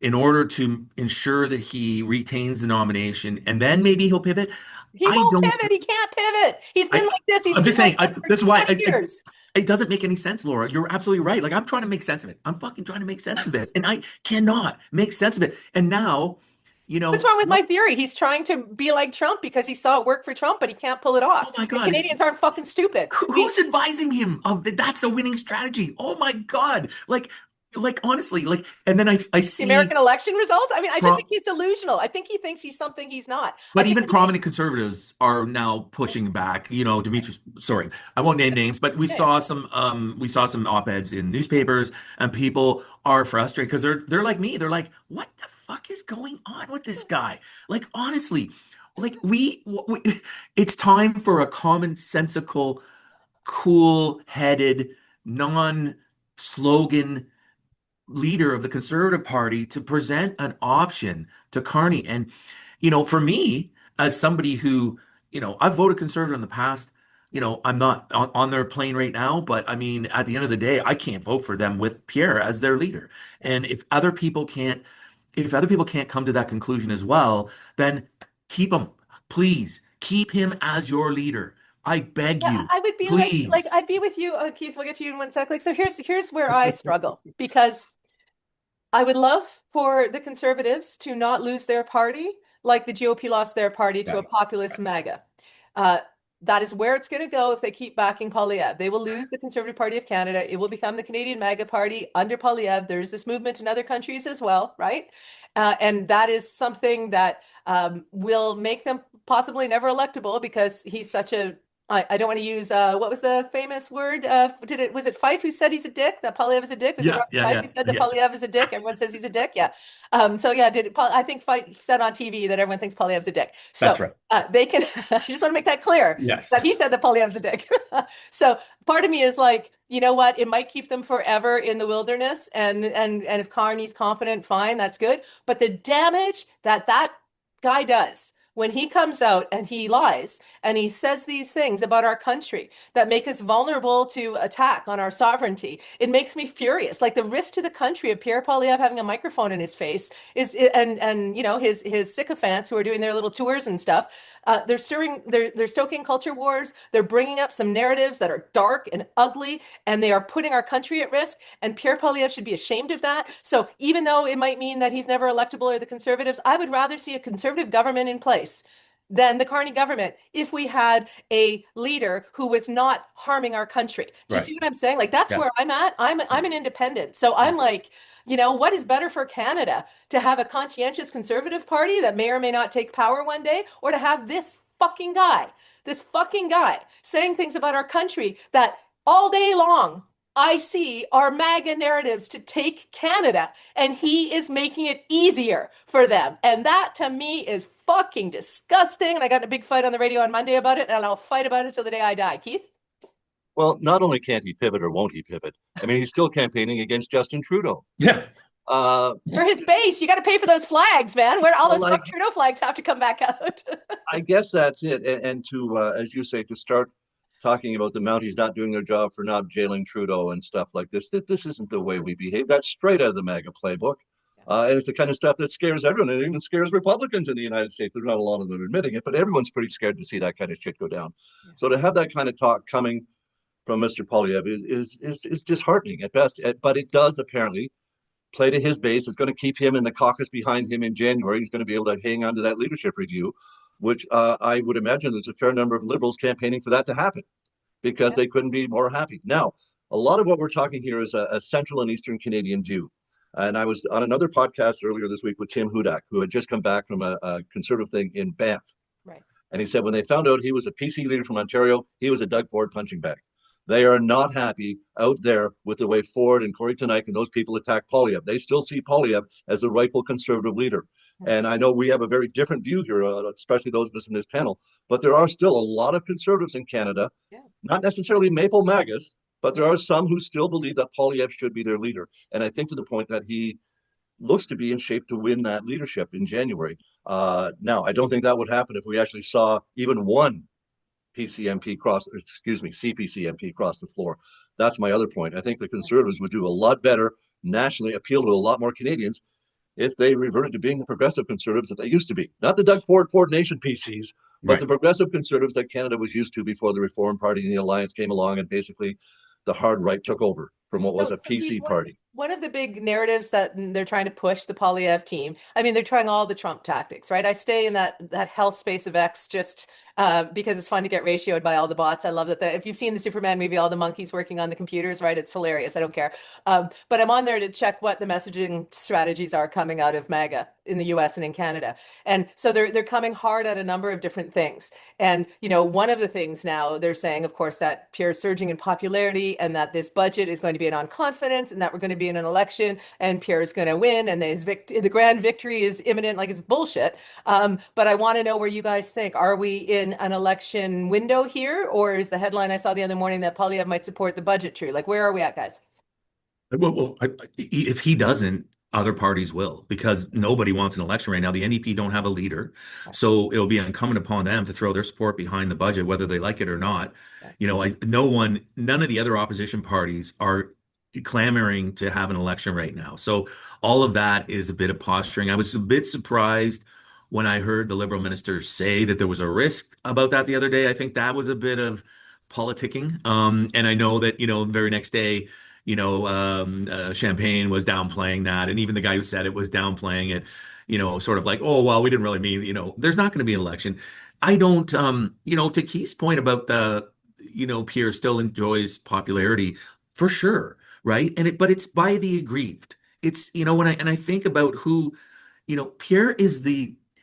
in order to ensure that he retains the nomination, and then maybe he'll pivot. He won't pivot. He can't pivot. He's been like this. I'm just saying, this is why years. It doesn't make any sense, Laura. You're absolutely right. Like, I'm trying to make sense of it. I'm fucking trying to make sense of this, and I cannot make sense of it. And now, what's wrong with my theory? He's trying to be like Trump because he saw it work for Trump, but he can't pull it off. Oh my God. Canadians aren't fucking stupid. Who's advising him of that's a winning strategy? Oh my God. Like honestly, and then I see the American election results. I mean, I just think he's delusional. I think he thinks he's something he's not. But even prominent conservatives are now pushing back. Dimitri, sorry, I won't name names, but we saw some op-eds in newspapers, and people are frustrated because they're like me. They're like, what the fuck is going on with this guy? Like, honestly, like it's time for a commonsensical, cool-headed, non-slogan leader of the Conservative Party to present an option to Carney. And, for me, as somebody who, I've voted Conservative in the past, I'm not on their plane right now, but I mean, at the end of the day, I can't vote for them with Pierre as their leader. And if other people can't come to that conclusion as well, then keep him, please keep him as your leader. I beg you. I would be please. like I'd be with you, Keith. We'll get to you in one sec. Like, so here's where I struggle, because I would love for the Conservatives to not lose their party like the GOP lost their party to a populist MAGA. That is where it's going to go if they keep backing Poilievre. They will lose the Conservative Party of Canada. It will become the Canadian MAGA Party under Poilievre. There's this movement in other countries as well, right? And that is something that will make them possibly never electable, because he's such a I don't want to use what was the famous word? Was it Fife who said he's a dick? That Poilievre is a dick? Was it Fife who said that Poilievre is a dick? Everyone says he's a dick. Yeah. I think Fife said on TV that everyone thinks Poilievre's a dick. So that's right. They can. I just want to make that clear. Yes. That he said that Poilievre's a dick. So part of me is like, you know what? It might keep them forever in the wilderness, and if Carney's competent, fine, that's good. But the damage that guy does when he comes out and he lies and he says these things about our country that make us vulnerable to attack on our sovereignty, it makes me furious. Like, the risk to the country of Pierre Poilievre having a microphone in his face is, and his sycophants who are doing their little tours and stuff, they're stoking culture wars. They're bringing up some narratives that are dark and ugly, and they are putting our country at risk. And Pierre Poilievre should be ashamed of that. So even though it might mean that he's never electable, or the Conservatives, I would rather see a Conservative government in place than the Carney government if we had a leader who was not harming our country. Do you see what I'm saying? Like, that's where I'm at. I'm an independent. So I'm like, what is better for Canada? To have a conscientious Conservative Party that may or may not take power one day, or to have this fucking guy saying things about our country that all day long I see are MAGA narratives to take Canada, and he is making it easier for them. And that, to me, is fucking disgusting. And I got in a big fight on the radio on Monday about it, and I'll fight about it till the day I die. Keith? Well, not only can't he pivot, or won't he pivot, I mean, he's still campaigning against Justin Trudeau. Yeah. For his base, you got to pay for those flags, man. Where all those Trudeau flags have to come back out. I guess that's it. And to, as you say, to start talking about the Mounties not doing their job for not jailing Trudeau and stuff like this. This isn't the way we behave. That's straight out of the MAGA playbook. And it's the kind of stuff that scares everyone. And it even scares Republicans in the United States. There's not a lot of them admitting it, but everyone's pretty scared to see that kind of shit go down. Yeah. So to have that kind of talk coming from Mr. Poilievre is disheartening at best. But it does apparently play to his base. It's going to keep him in the caucus behind him in January. He's going to be able to hang on to that leadership review, which I would imagine there's a fair number of Liberals campaigning for that to happen because they couldn't be more happy. Now, a lot of what we're talking here is a Central and Eastern Canadian view. And I was on another podcast earlier this week with Tim Hudak, who had just come back from a Conservative thing in Banff. Right. And he said when they found out he was a PC leader from Ontario, he was a Doug Ford punching bag. They are not happy out there with the way Ford and Corey Teneycke and those people attack Poilievre. They still see Poilievre as a rightful Conservative leader. And I know we have a very different view here, especially those of us in this panel, but there are still a lot of Conservatives in Canada, not necessarily Maple Magas, but there are some who still believe that Poilievre should be their leader. And I think to the point that he looks to be in shape to win that leadership in January. Now, I don't think that would happen if we actually saw even one CPC MP cross the floor. That's my other point. I think the Conservatives would do a lot better nationally, appeal to a lot more Canadians if they reverted to being the progressive Conservatives that they used to be. Not the Doug Ford Nation PCs, but the progressive Conservatives that Canada was used to before the Reform Party and the Alliance came along and basically the hard right took over from what was a PC party. One of the big narratives that they're trying to push the Poilievre team, I mean, they're trying all the Trump tactics, right? I stay in that hell space of X just because it's fun to get ratioed by all the bots. I love that. If you've seen the Superman movie, all the monkeys working on the computers, right? It's hilarious. I don't care. But I'm on there to check what the messaging strategies are coming out of MAGA in the US and in Canada. And so they're coming hard at a number of different things. And, one of the things now they're saying, of course, that Pierre's surging in popularity and that this budget is going to be an on confidence and that we're going to be in an election and Pierre is going to win and the grand victory is imminent, like it's bullshit. But I want to know where you guys think. Are we in an election window here, or is the headline I saw the other morning that Poilievre might support the budget true? Like, where are we at, guys? Well, if he doesn't, other parties will, because nobody wants an election right now. The NDP don't have a leader, so it'll be incumbent upon them to throw their support behind the budget, whether they like it or not. None of the other opposition parties are clamoring to have an election right now. So all of that is a bit of posturing. I was a bit surprised when I heard the Liberal minister say that there was a risk about that the other day. I think that was a bit of politicking. And I know that, the very next day, Champagne was downplaying that. And even the guy who said it was downplaying it, sort of like, oh, well, we didn't really mean, there's not going to be an election. I don't, to Keith's point about Pierre still enjoys popularity for sure. Right. But it's by the aggrieved. It's, when I think about who, Pierre is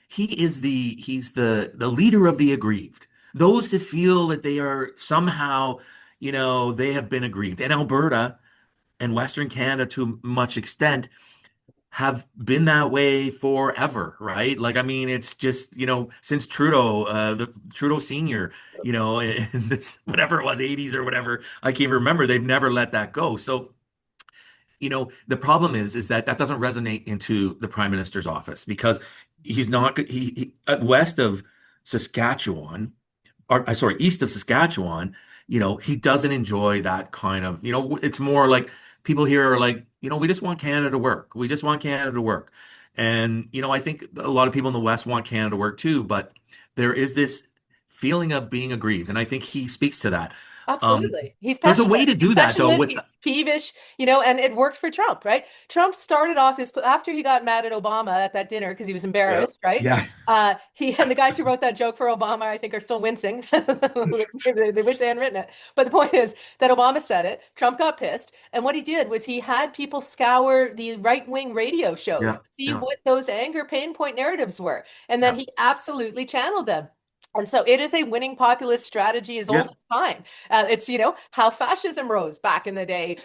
he's the leader of the aggrieved. Those that feel that they are somehow, they have been aggrieved. And Alberta and Western Canada, to much extent, have been that way forever, right? Like, I mean, it's just, since Trudeau, the Trudeau Senior, in this, whatever it was, 80s or whatever, I can't remember, they've never let that go. So, the problem is that doesn't resonate into the Prime Minister's office because he's not, he west of Saskatchewan, or sorry, east of Saskatchewan, he doesn't enjoy that kind of, it's more like people here are like, we just want Canada to work. We just want Canada to work. And, I think a lot of people in the West want Canada to work too, but there is this feeling of being aggrieved. And I think he speaks to that. Absolutely. He's there's a way to do that though. He's peevish, and it worked for Trump, right? Trump started off after he got mad at Obama at that dinner because he was embarrassed, right? Yeah. He and the guys who wrote that joke for Obama, I think, are still wincing. They wish they hadn't written it. But the point is that Obama said it. Trump got pissed. And what he did was he had people scour the right-wing radio shows to see what those anger pain point narratives were. And then he absolutely channeled them. And so it is a winning populist strategy as old as time. It's, how fascism rose back in the day,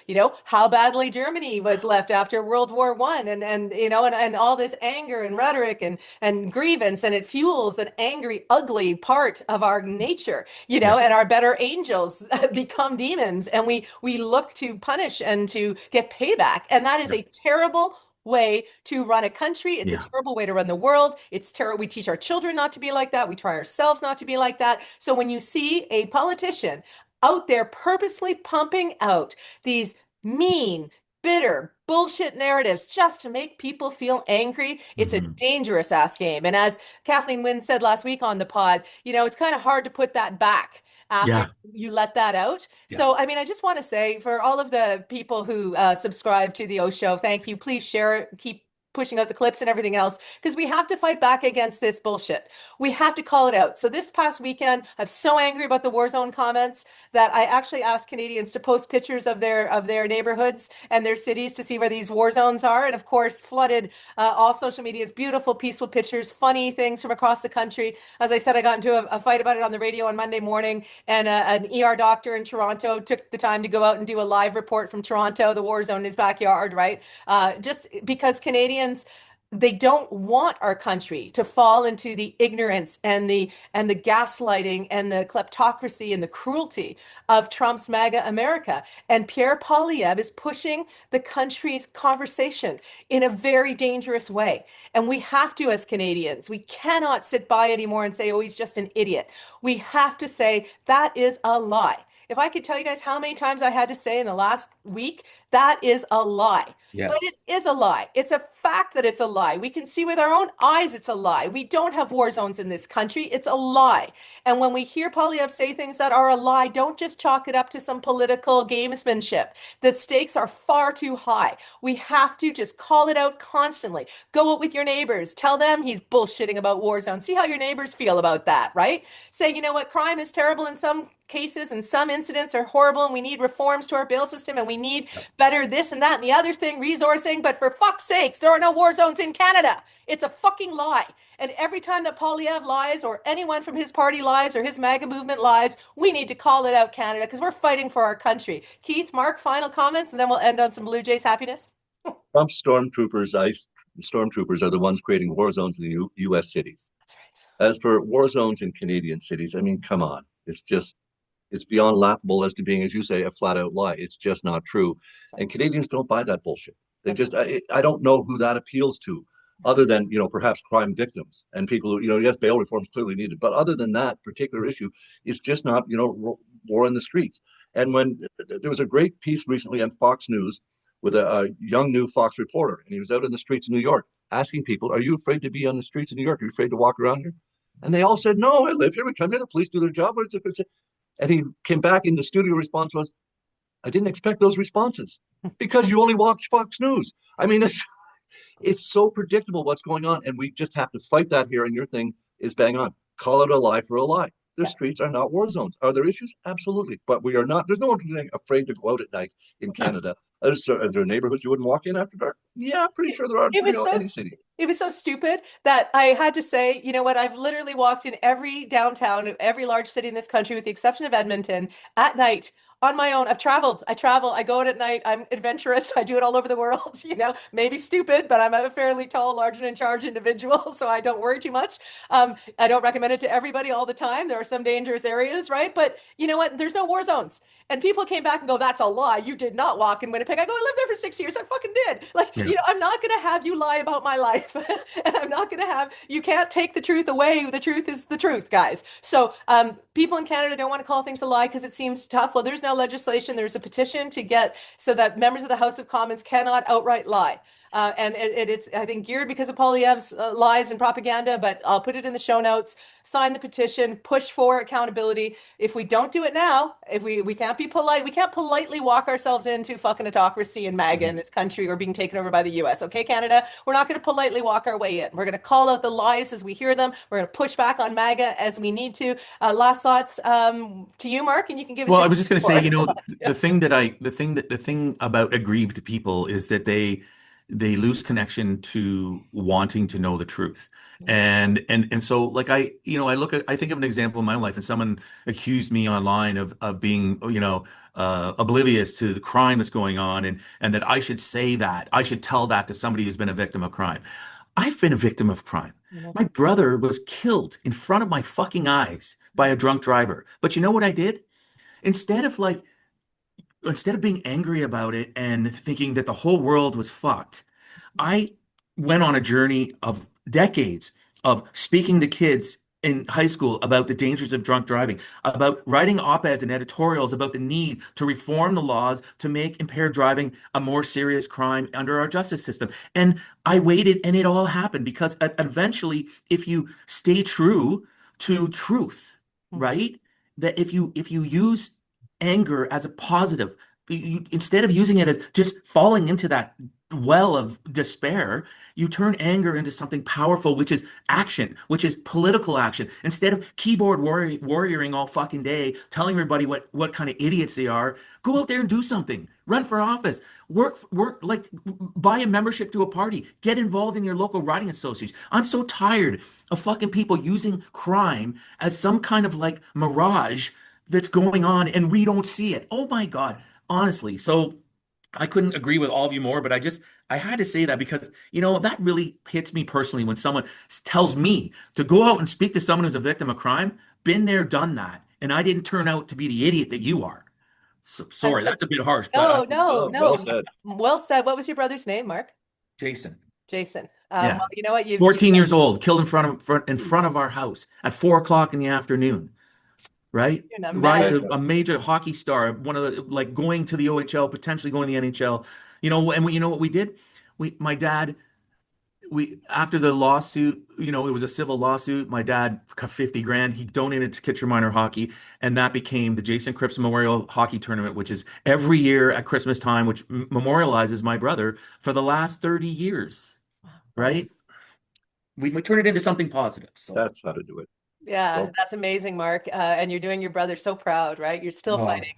how badly Germany was left after World War I and all this anger and rhetoric and grievance, and it fuels an angry, ugly part of our nature, and our better angels become demons and we look to punish and to get payback. And that is a terrible, way to run a country. It's a Yeah. terrible way to run the world. It's terrible. We teach our children not to be like that. We try ourselves not to be like that. So when you see a politician out there purposely pumping out these mean, bitter, bullshit narratives just to make people feel angry, it's a Mhm. dangerous ass game. And as Kathleen Wynne said last week on the pod, it's kind of hard to put that back after Yeah. you let that out. Yeah. So, I mean, I just want to say for all of the people who subscribe to the OShow, thank you. Please share it, keep pushing out the clips and everything else, because we have to fight back against this bullshit. We have to call it out. So this past weekend, I'm so angry about the war zone comments that I actually asked Canadians to post pictures of their neighborhoods and their cities to see where these war zones are, and of course flooded all social media's beautiful, peaceful pictures, funny things from across the country. As I said, I got into a fight about it on the radio on Monday morning, and an ER doctor in Toronto took the time to go out and do a live report from Toronto, the war zone in his backyard, right? Just because Canadians, they don't want our country to fall into the ignorance and the gaslighting and the kleptocracy and the cruelty of Trump's MAGA America. And Pierre Poilievre is pushing the country's conversation in a very dangerous way. And we have to, as Canadians, we cannot sit by anymore and say, oh, he's just an idiot. We have to say that is a lie. If I could tell you guys how many times I had to say in the last week, that is a lie. Yes. But it is a lie. It's a fact that it's a lie. We can see with our own eyes it's a lie. We don't have war zones in this country. It's a lie. And when we hear Poilievre say things that are a lie, don't just chalk it up to some political gamesmanship. The stakes are far too high. We have to just call it out constantly. Go out with your neighbors. Tell them he's bullshitting about war zones. See how your neighbors feel about that, right? Say, you know what, crime is terrible in some cases and some incidents are horrible and we need reforms to our bail system and we need better this and that and the other thing, resourcing, but for fuck's sakes, there are no war zones in Canada. It's a fucking lie. And every time that Poilievre lies or anyone from his party lies or his MAGA movement lies, we need to call it out, Canada, because we're fighting for our country. Keith, Mark, final comments, and then we'll end on some Blue Jays happiness. Trump stormtroopers, ICE stormtroopers, are the ones creating war zones in the U.S. cities. That's right. As for war zones in Canadian cities, I mean, come on. It's beyond laughable as to being, as you say, a flat out lie. It's just not true. And Canadians don't buy that bullshit. I don't know who that appeals to, other than, perhaps crime victims and people who, yes, bail reform is clearly needed. But other than that particular issue, it's just not, war in the streets. And when there was a great piece recently on Fox News with a young new Fox reporter, and he was out in the streets of New York asking people, are you afraid to be on the streets of New York? Are you afraid to walk around here? And they all said, no, I live here. We come here. The police do their job. And he came back, and the studio response was, I didn't expect those responses because you only watch Fox News. I mean, it's so predictable what's going on, and we just have to fight that here. And your thing is bang on. Call it a lie for a lie. The streets are not war zones. Are there issues? Absolutely. But we are not. There's no one afraid to go out at night in Canada. Are there neighborhoods you wouldn't walk in after dark? Yeah, pretty sure there are. Any city. It was so stupid that I had to say, you know what, I've literally walked in every downtown of every large city in this country, with the exception of Edmonton, at night on my own. I travel, I go out at night. I'm adventurous. I do it all over the world, maybe stupid, but I'm a fairly tall, large and in charge individual, so I don't worry too much. I don't recommend it to everybody all the time. There are some dangerous areas, right? But you know what? There's no war zones. And people came back and go, that's a lie. You did not walk in Winnipeg. I go, I lived there for 6 years. I fucking did. I'm not going to have you lie about my life. And I'm not going to have, you can't take the truth away. The truth is the truth, guys. So people in Canada don't want to call things a lie because it seems tough. Well, there's no legislation. There's a petition to get so that members of the House of Commons cannot outright lie. And it's, I think, geared because of Poilievre's lies and propaganda, but I'll put it in the show notes. Sign the petition, push for accountability. If we don't do it now, if we can't be polite, we can't politely walk ourselves into fucking autocracy and MAGA in this country or being taken over by the US. Okay, Canada? We're not going to politely walk our way in. We're going to call out the lies as we hear them. We're going to push back on MAGA as we need to. Last thoughts to you, Mark, and you can give us. Well, I was just going to say, the thing about aggrieved people is that they lose connection to wanting to know the truth. And so like I think of an example in my life, and someone accused me online of being, oblivious to the crime that's going on, and that I should tell that to somebody who's been a victim of crime. I've been a victim of crime. My brother was killed in front of my fucking eyes by a drunk driver. But you know what I did? Instead of being angry about it and thinking that the whole world was fucked, I went on a journey of decades of speaking to kids in high school about the dangers of drunk driving, about writing op-eds and editorials about the need to reform the laws to make impaired driving a more serious crime under our justice system. And I waited, and it all happened because eventually, if you stay true to truth, right? That if you use anger as a positive, instead of using it as just falling into that well of despair, you turn anger into something powerful, which is action, which is political action. Instead of keyboard warrioring all fucking day, telling everybody what kind of idiots they are, go out there and do something. Run for office. Work like buy a membership to a party. Get involved in your local riding association. I'm so tired of fucking people using crime as some kind of like mirage that's going on and we don't see it. Oh my God. Honestly. So I couldn't agree with all of you more, but I had to say that because, that really hits me personally when someone tells me to go out and speak to someone who's a victim of crime. Been there, done that. And I didn't turn out to be the idiot that you are. So, sorry, that's a bit harsh, but no. Well said. Well said. What was your brother's name, Mark? Jason. Jason. Yeah. Well, you know what? 14 years old, killed in front of our house at 4 o'clock in the afternoon. Right? Right. A major hockey star, one of the like going to the OHL, potentially going to the NHL. And you know what we did? My dad, after the lawsuit, it was a civil lawsuit. My dad got 50 grand. He donated to Kitchener Minor Hockey, and that became the Jason Cripps Memorial Hockey Tournament, which is every year at Christmas time, which memorializes my brother for the last 30 years. Right? We turn it into something positive. So That's how to do it. Yeah, Well, that's amazing, Mark. And you're doing your brother so proud, right? You're still oh, fighting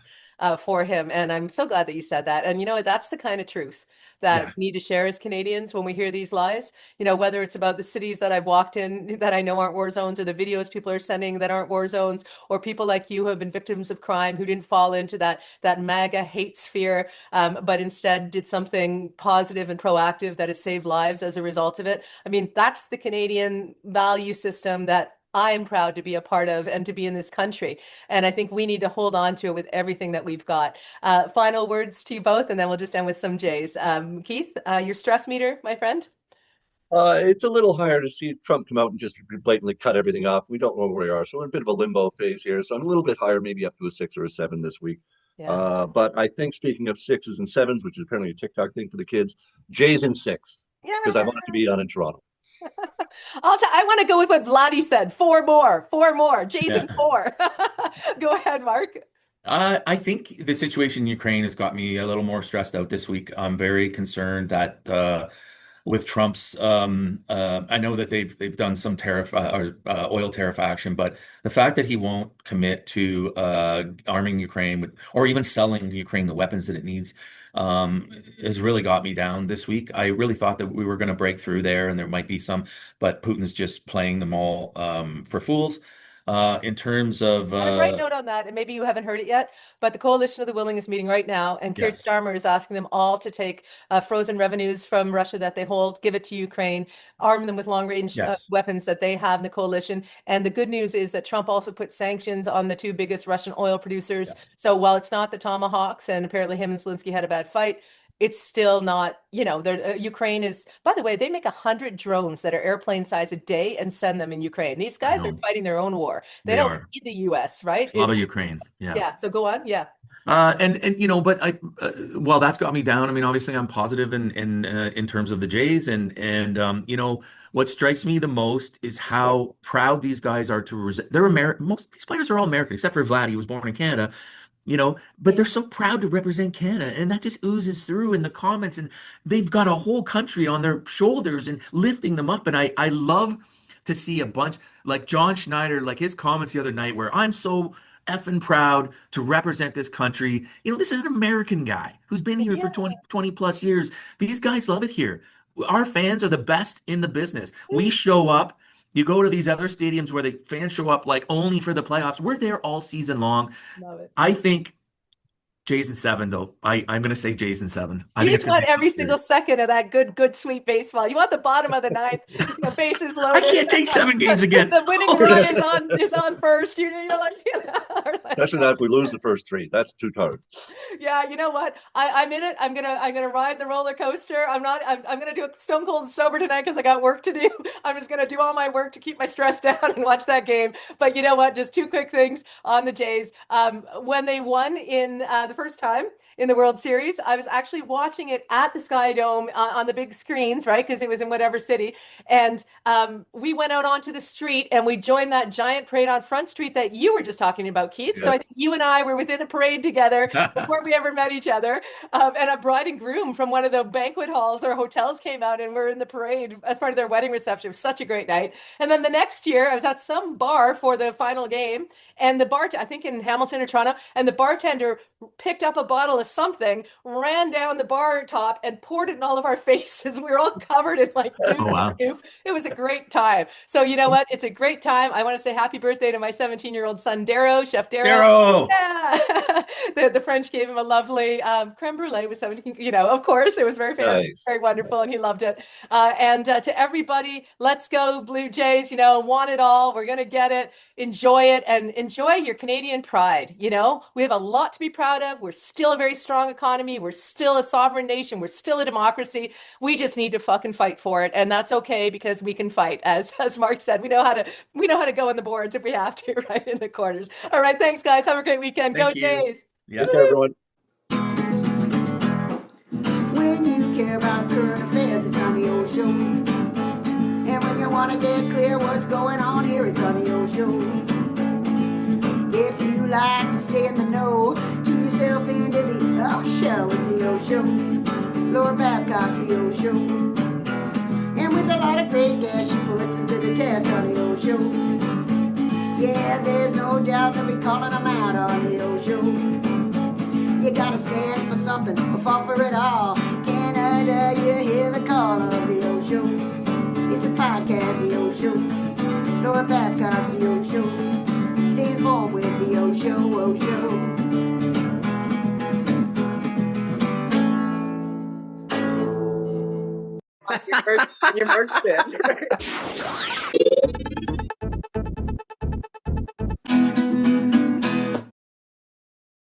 for him. And I'm so glad that you said that. And that's the kind of truth that yeah. we need to share as Canadians when we hear these lies. Whether it's about the cities that I've walked in that I know aren't war zones, or the videos people are sending that aren't war zones, or people like you who have been victims of crime who didn't fall into that MAGA hate sphere, but instead did something positive and proactive that has saved lives as a result of it. I mean, that's the Canadian value system that I'm proud to be a part of and to be in this country. And I think we need to hold on to it with everything that we've got. Final words to you both, and then we'll just end with some Jays. Keith, your stress meter, my friend? it's a little higher to see Trump come out and just blatantly cut everything off. We don't know where we are, so we're in a bit of a limbo phase here. So I'm a little bit higher, maybe up to a 6 or a 7 this week. Yeah. But I think speaking of 6s and 7s, which is apparently a TikTok thing for the kids, Jay's in 6 because I want it to be on in Toronto. I want to go with what Vladdy said. Four more. Jason, Yeah. 4. Go ahead, Mark. I think the situation in Ukraine has got me a little more stressed out this week. I'm very concerned that with Trump's, I know that they've done some tariff or oil tariff action, but the fact that he won't commit to arming Ukraine with, or even selling Ukraine the weapons that it needs, has really got me down this week. I really thought that we were going to break through there, and there might be some, but Putin's just playing them all for fools. In terms of On a bright note on that, and maybe you haven't heard it yet, but the Coalition of the Willing is meeting right now, and Keir yes, Starmer is asking them all to take frozen revenues from Russia that they hold, give it to Ukraine, arm them with long-range yes, weapons that they have in the coalition. And the good news is that Trump also put sanctions on the 2 biggest Russian oil producers. yes. So while it's not the Tomahawks, and apparently him and Zelensky had a bad fight, it's still not, Ukraine is, by the way, they make 100 drones that are airplane size a day and send them in Ukraine. These I guys are know fighting their own war. They they don't are. need the US, right? Slava Ukraine. Yeah. Yeah. So go on. Yeah. And but well, that's got me down. I mean, obviously, I'm positive in terms of the Jays, and what strikes me the most is how proud these guys are to they're American. Most these players are all American, except for Vlad. He was born in Canada, but they're so proud to represent Canada, and that just oozes through in the comments. And they've got a whole country on their shoulders and lifting them up. And I love to see a bunch like John Schneider, like his comments the other night, where I'm so effing proud to represent this country. This is an American guy who's been here for Yeah. 20 plus years. These guys love it here. Our fans are the best in the business. We show up. You go to these other stadiums where the fans show up like only for the playoffs. We're there all season long. Love it. I think Jays in 7, though. I'm going to say Jays in 7. I You think it's just going to want be a every tough single series. second of that good, sweet baseball. You want the bottom of the ninth, bases I loaded. can't take 7 games again. The winning Oh, run shit. is on first. You're like, let's Especially go. not if we lose the first 3. That's too hard. Yeah, you know what? I'm in it. I'm gonna ride the roller coaster. I'm gonna do a stone cold sober tonight because I got work to do. I'm just gonna do all my work to keep my stress down and watch that game. But you know what? Just two quick things on the Jays. When they won in the first time in the World Series, I was actually watching it at the Sky Dome on the big screens, right? Because it was in whatever city. And we went out onto the street and we joined that giant parade on Front Street that you were just talking about, Keith. So Yes. I think you and I were within a parade together before we ever met each other. And a bride and groom from one of the banquet halls or hotels came out and were in the parade as part of their wedding reception. It was such a great night. And then the next year, I was at some bar for the final game, and I think in Hamilton or Toronto, and the bartender picked up a bottle of something, ran down the bar top, and poured it in all of our faces. We were all covered in like Oh, goop. wow. It was a great time. So you know what? It's a great time. I want to say happy birthday to my 17-year-old son, Darrow, Chef Darrow. Darrow. Yeah. The French gave him a lovely creme brulee with 17, of course, it was very famous, Nice. very wonderful, and he loved it. And to everybody, let's go Blue Jays, want it all. We're going to get it. Enjoy it and enjoy your Canadian pride. We have a lot to be proud of. We're still a very strong economy. We're still a sovereign nation. We're still a democracy. We just need to fucking fight for it. And that's okay because we can fight. As Mark said, we know how to go in the boards if we have to, right in the corners. All right. Thanks, guys. Have a great weekend. Go Thank you. Jays. Yeah. Take care, everyone. When you care about current affairs, it's on the old show. And when you want to get clear what's going on here, it's on the old show. If you like to stay in the know, tune yourself into the OShow. It's the old show. Lord Babcock's the old show. And with a lot of great gas, she puts them to the test on the old show. Yeah, there's no doubt they'll be calling them out on the old show. You gotta stand for something or fall for it all. Canada, you hear the call of the old show. It's a podcast, the old show. Laura Babcock's the old show. Stay informed with the old show, old show. Your merch bid.